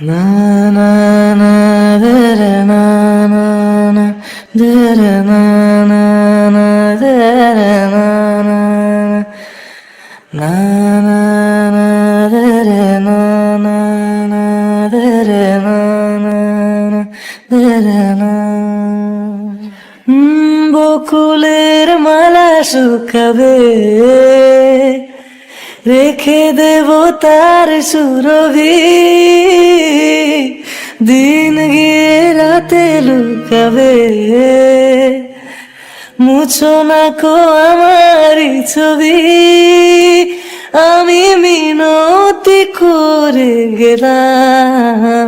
না না না রে না না না রে না না না রে না না না না না রে না না না রে না না রে না বকুলের মালা শুকাবে রেখে দেব তার সুরভি দিন গিয়ে রাতে লুকাবে মুছো না কো আমারি ছবি আমি মিনতি করে গেলাম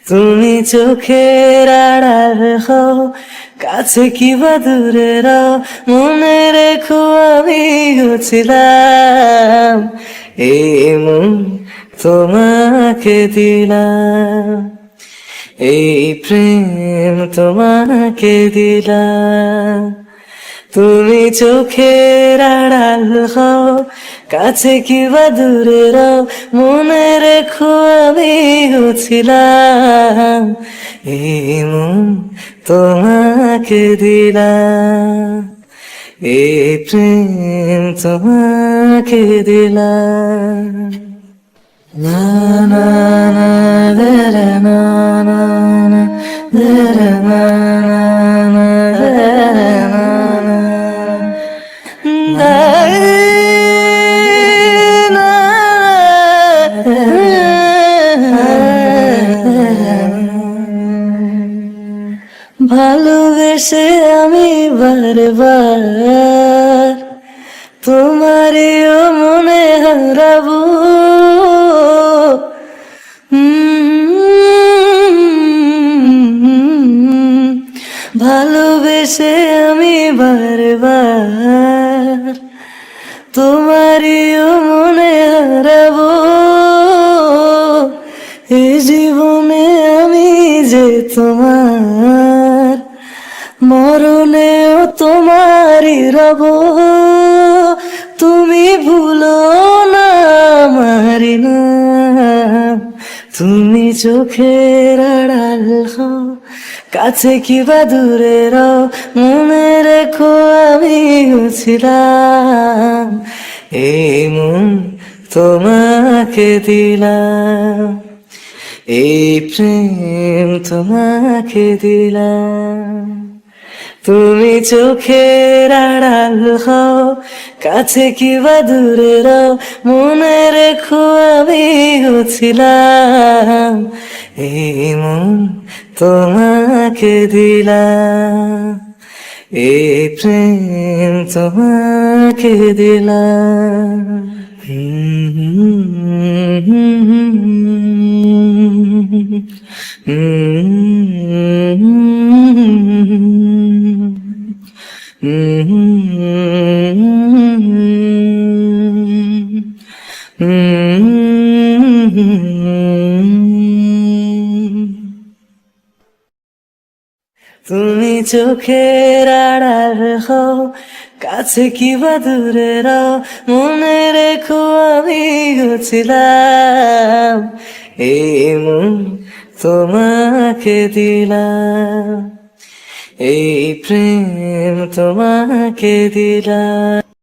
তুমি চোখের আড়াল হও কাছে কিবা দূরে রাও মনে রেখো আমি ছিলাম এই মন তোমাকে দিলাম এই প্রেম তোমাকে দিলাম তুমি চোখের আড়াল হও কাছে কিবা দূরে রাও মনে রেখো আমি ছিলাম এই মন তোমাকে দিলাম এই প্রেম তোমাকে দিলাম না না না রে না না না রে না না রে না ভালোবেসে আমি বারবার তোমারও মনে হারাবো ভালোবেসে আমি বারবার তোমারও মনে হারাবো এই জীবনে আমি যে তোমার মরণেও তোমারই রব তুমি ভুলো না আমারি নাম তুমি চোখের আড়াল হও কাছে কিবা দূরে রাও মনে রেখো আমি ছিলাম এই মন তোমাকে দিলাম এই প্রেম তোমাকে দিলাম তুমি চোখের আড়াল হও কাছে কিবা দূরে রাও মনে রেখো আমি ছিলাম এই মন তোমাকে দিলাম এই প্রেম তোমাকে দিলাম তুমি চোখের আড়াল হও কাছে কিবা দূরে রাও মনে রেখো আমি ছিলাম এই মন তোমাকে দিলাম এই প্রেম তোমাকে দিলাম।